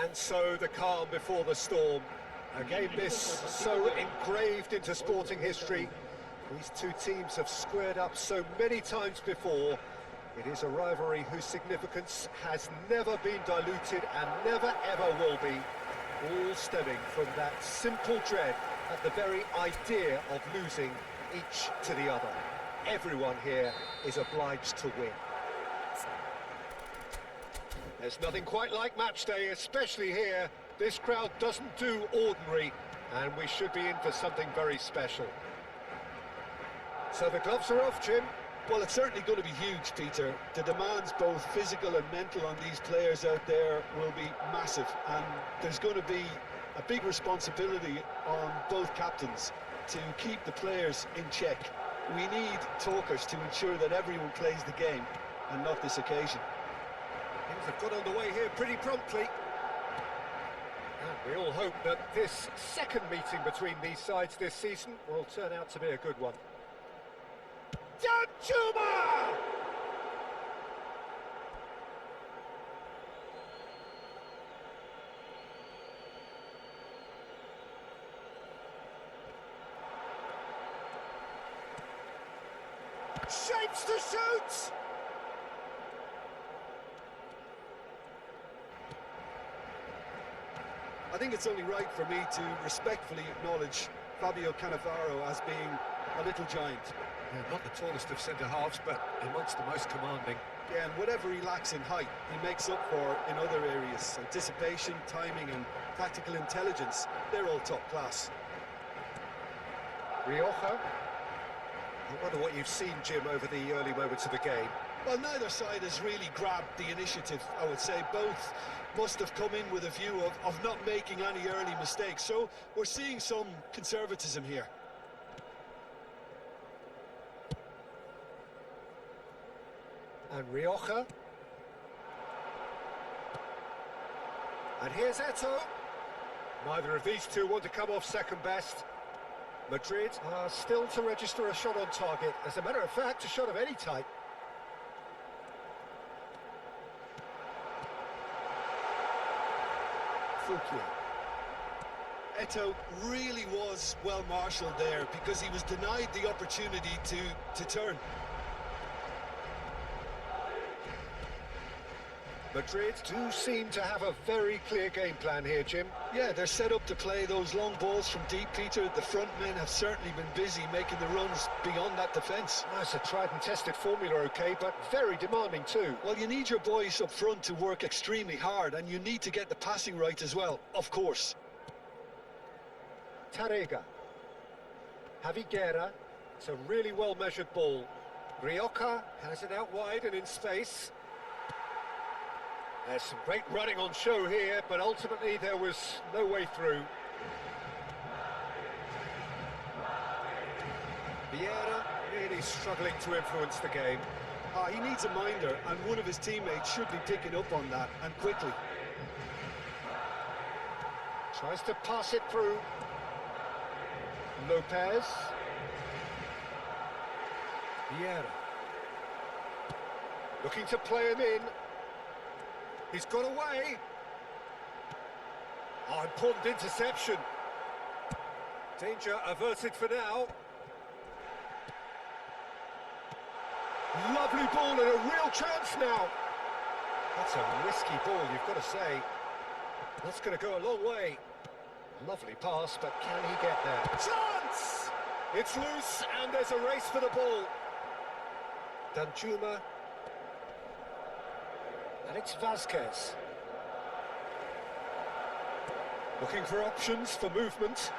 And so the calm before the storm. A game this so engraved into sporting history. These two teams have squared up so many times before. It is a rivalry whose significance has never been diluted and never ever will be. All stemming from that simple dread at the very idea of losing each to the other. Everyone here is obliged to win. There's nothing quite like match day, especially here. This crowd doesn't do ordinary, and we should be in for something very special. So the gloves are off, Jim. Well, it's certainly going to be huge, Peter. The demands, both physical and mental, on these players out there will be massive, and there's going to be a big responsibility on both captains to keep the players in check. We need talkers to ensure that everyone plays the game, and not this occasion. Things have got underway here pretty promptly. And we all hope that this second meeting between these sides this season will turn out to be a good one. Danjuma! Shapes to shoot! I think it's only right for me to respectfully acknowledge Fabio Cannavaro as being a little giant. Yeah, not the tallest of centre-halves, but amongst the most commanding. Yeah, and whatever he lacks in height, he makes up for in other areas. Anticipation, timing and tactical intelligence, they're all top class. Rioja. I wonder what you've seen, Jim, over the early moments of the game. Well, neither side has really grabbed the initiative, I would say. Both must have come in with a view of not making any early mistakes. So we're seeing some conservatism here. And Rioja. And here's Eto'o. Neither of these two want to come off second best. Madrid are still to register a shot on target. As a matter of fact, a shot of any type. Eto'o really was well marshalled there because he was denied the opportunity to turn. Madrid do seem to have a very clear game plan here, Jim. Yeah, they're set up to play those long balls from deep, Peter. The front men have certainly been busy making the runs beyond that defence. That's a tried and tested formula, okay, but very demanding too. Well, you need your boys up front to work extremely hard, and you need to get the passing right as well, of course. Tarrega. Javi Guerra. It's a really well-measured ball. Rioja has it out wide and in space. There's some great running on show here, but ultimately there was no way through. Vieira really struggling to influence the game. He needs a minder, and one of his teammates should be picking up on that, and quickly. Tries to pass it through. Lopez. Vieira. Looking to play him in. He's got away. Oh, important interception. Danger averted for now. Lovely ball and a real chance now. That's a risky ball, you've got to say. That's going to go a long way. Lovely pass, but can he get there? Chance! It's loose and there's a race for the ball. Danjuma. And it's Vasquez. Looking for options for movement.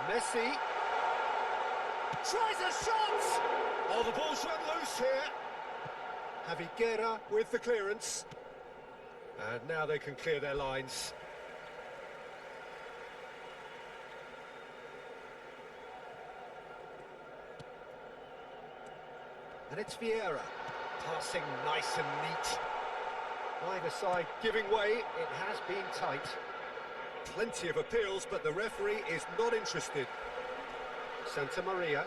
Messi. Tries a shot! Oh, the ball's run loose here. Javi Guerra with the clearance. And now they can clear their lines. And it's Vieira. Passing nice and neat. Either side giving way, it has been tight. Plenty of appeals, but the referee is not interested. Santa Maria.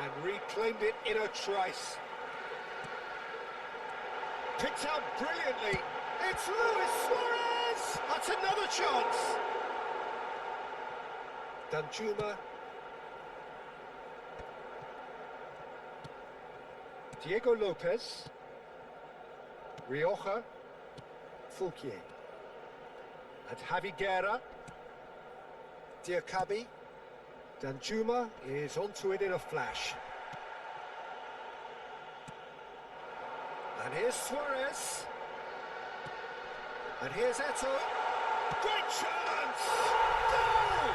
And reclaimed it in a trice. Picked out brilliantly. It's Luis Suarez! That's another chance! Danjuma. Diego Lopez. Rioja. Fulquier. And Javi Guerra. Diakabi. Danjuma is onto it in a flash. And here's Suarez. And here's Eto'o. Great chance! Goal!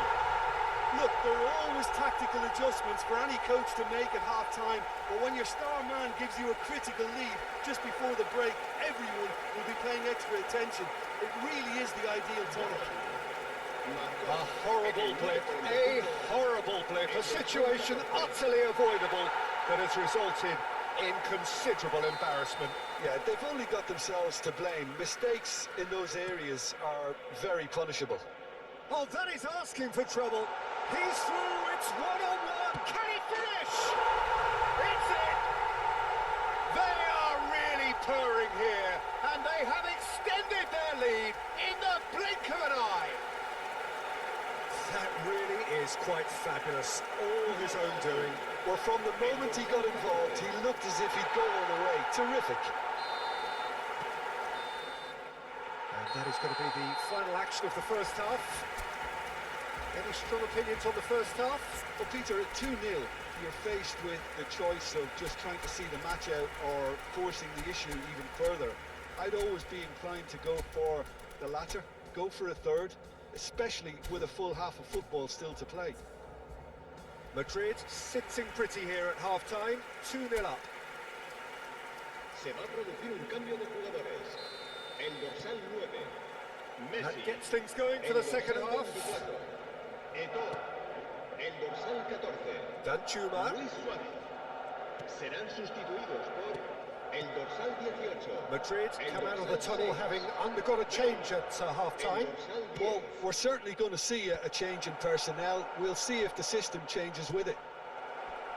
Look, there are always tactical adjustments for any coach to make at half-time, but when your star man gives you a critical lead just before the break, everyone will be paying extra attention. It really is the ideal time. A horrible blip, a situation utterly avoidable that has resulted in considerable embarrassment. Yeah, they've only got themselves to blame. Mistakes in those areas are very punishable. Oh, that is asking for trouble. He's through, it's one-on-one. Can he finish? It's it! They are really purring here, and they have extended their lead in the blink of an eye. That really is quite fabulous, all his own doing. Well, from the moment he got involved, he looked as if he'd go all the way. Terrific. And that is going to be the final action of the first half. Any strong opinions on the first half? Well, Peter, at 2-0, you're faced with the choice of just trying to see the match out or forcing the issue even further. I'd always be inclined to go for the latter, go for a third, especially with a full half of football still to play. Madrid sitting pretty here at half-time, 2-0 up. Se va a producir un cambio de jugadores. El dorsal 9, messi. That gets things going for the second half. Eto'o. El dorsal 14, Danjuma. Luis Suárez. Serán sustituidos por el dorsal 18. Madrid come out of the tunnel having undergone a change at half-time. Well, we're certainly going to see a change in personnel. We'll see if the system changes with it.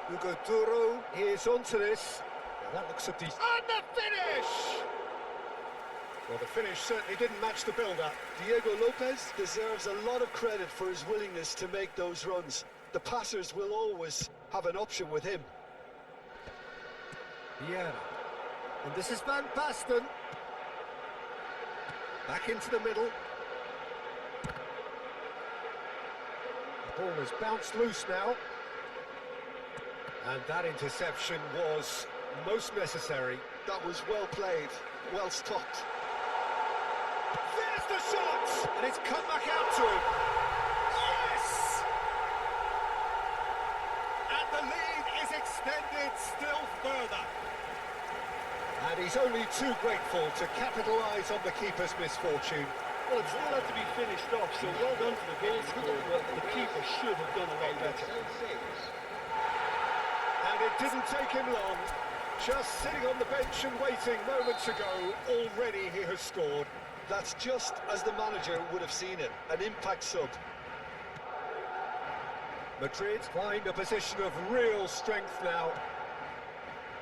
Hugo Duro is onto this. Now that looks a decent... And the finish! Well, the finish certainly didn't match the build-up. Diego Lopez deserves a lot of credit for his willingness to make those runs. The passers will always have an option with him. Vieira. And this is Van Basten. Back into the middle. The ball has bounced loose now. And that interception was most necessary. That was well played, well stopped. There's the shot! And it's come back out to him. Yes! And the lead is extended still further. And he's only too grateful to capitalise on the keeper's misfortune. Well, it still had to be finished off, so well done for the goal scorer, but the keeper should have done a lot better. And it didn't take him long. Just sitting on the bench and waiting moments ago, already he has scored. That's just as the manager would have seen it, an impact sub. Madrid find a position of real strength now.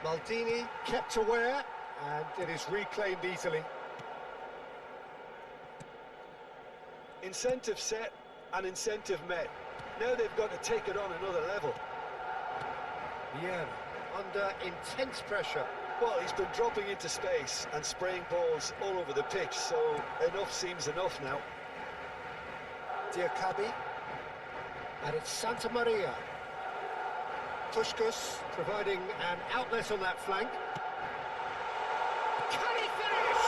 Maldini kept aware, and it is reclaimed easily. Incentive set and incentive met. Now they've got to take it on another level. Yeah, under intense pressure. Well, he's been dropping into space and spraying balls all over the pitch, so enough seems enough now. Diakabi. And it's Santa Maria. Puskas providing an outlet on that flank. Can he finish?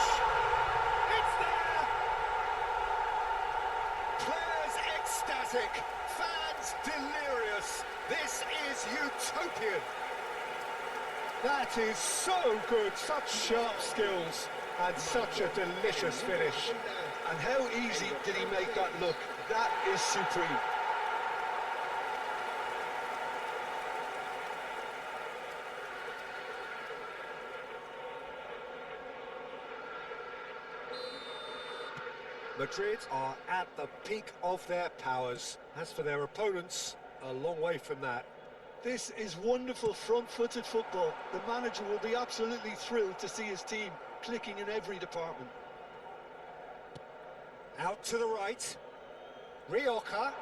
It's there! Players ecstatic, fans delirious. This is utopian. That is so good, such sharp skills and such a delicious finish. And how easy did he make that look? That is supreme. Madrid are at the peak of their powers. As for their opponents, a long way from that. This is wonderful front-footed football. The manager will be absolutely thrilled to see his team clicking in every department. Out to the right. Rioja.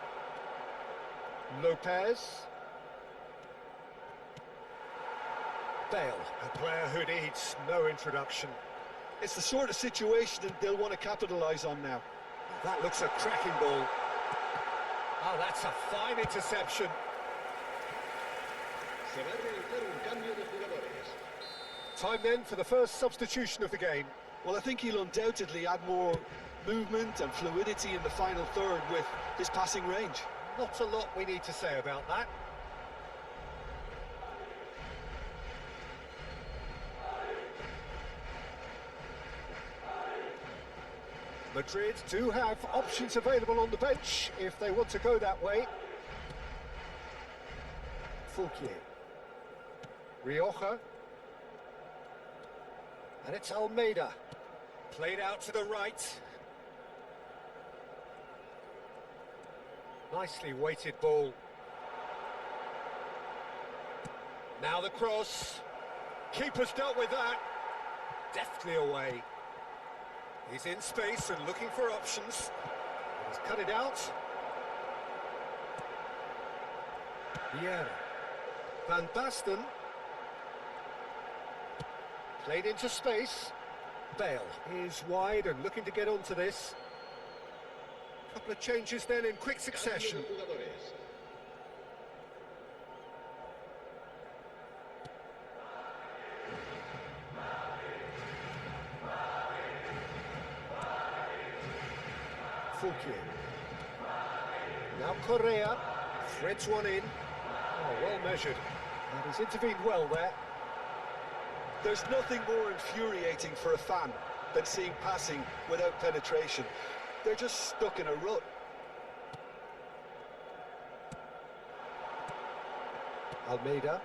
Lopez. Bale, a player who needs no introduction. It's the sort of situation that they'll want to capitalise on now. That looks a cracking ball. Oh, that's a fine interception. Se va a realizar un cambio de jugadores. Time then for the first substitution of the game. Well, I think he'll undoubtedly add more movement and fluidity in the final third with his passing range. Not a lot we need to say about that. Madrid do have options available on the bench if they want to go that way. Fouquier. Rioja. And it's Almeida. Played out to the right. Nicely weighted ball. Now the cross. Keeper's dealt with that. Deftly away. He's in space and looking for options. He's cut it out. Vieira. Van Basten. Played into space. Bale is wide and looking to get onto this. Couple of changes then in quick succession. Cambio de jugadores. Fouquier. Now Correa threads one in. Oh, well measured. And he's intervened well there. There's nothing more infuriating for a fan than seeing passing without penetration. They're just stuck in a rut. Almeida.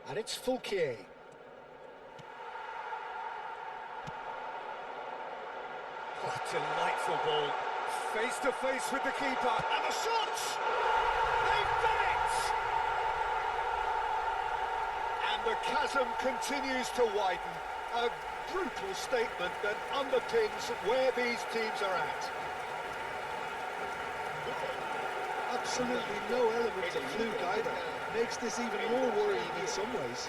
And it's Fouquier. What a delightful ball. Face to face with the keeper. And the shot! They've done it! And the chasm continues to widen. A brutal statement that underpins where these teams are at. Absolutely no element of fluke either. Makes this even more worrying in some ways.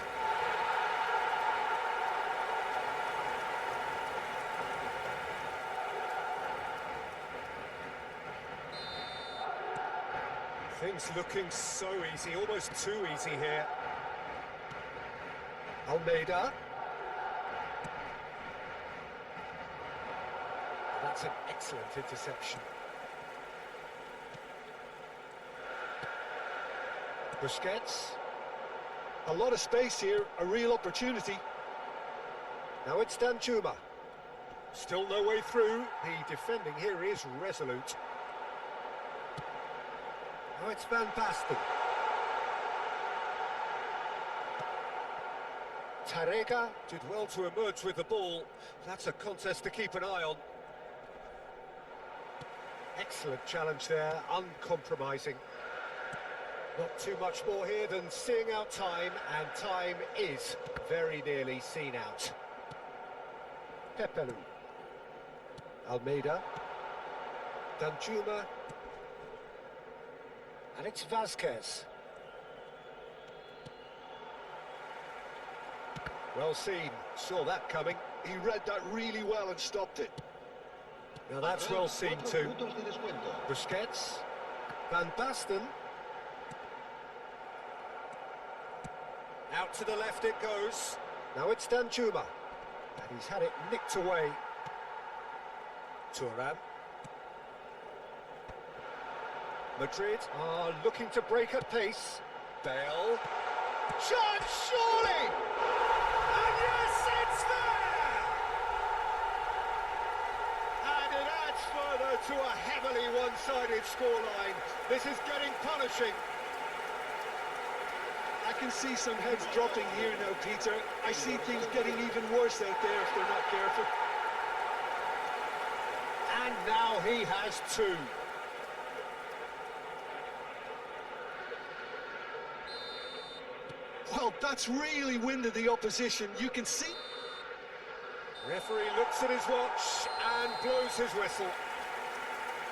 Things looking so easy, almost too easy here. Almeida. That's an excellent interception. Busquets. A lot of space here, a real opportunity. Now it's Danjuma. Still no way through. The defending here is resolute. Now it's Van Basten. Tarega did well to emerge with the ball. That's a contest to keep an eye on. Excellent challenge there, uncompromising. Not too much more here than seeing out time, and time is very nearly seen out. Pepelu. Almeida. Danjuma. And it's Vasquez. Well seen, saw that coming. He read that really well and stopped it. Now that's well seen too. 4 minutos de descuento. Busquets. Van Basten. Out to the left it goes. Now it's Danjuma. And he's had it nicked away. Thuram. Madrid are looking to break at pace. Bale. Chance, surely! And yes, it's there! And it adds further to a heavily one-sided scoreline. This is getting punishing. I can see some heads dropping here now, Peter. I see things getting even worse out there if they're not careful. And now he has two. Well, that's really winded the opposition. You can see. Referee looks at his watch and blows his whistle.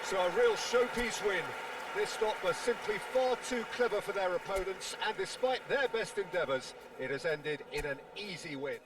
So a real showpiece win. This stop was simply far too clever for their opponents, and despite their best endeavours, it has ended in an easy win.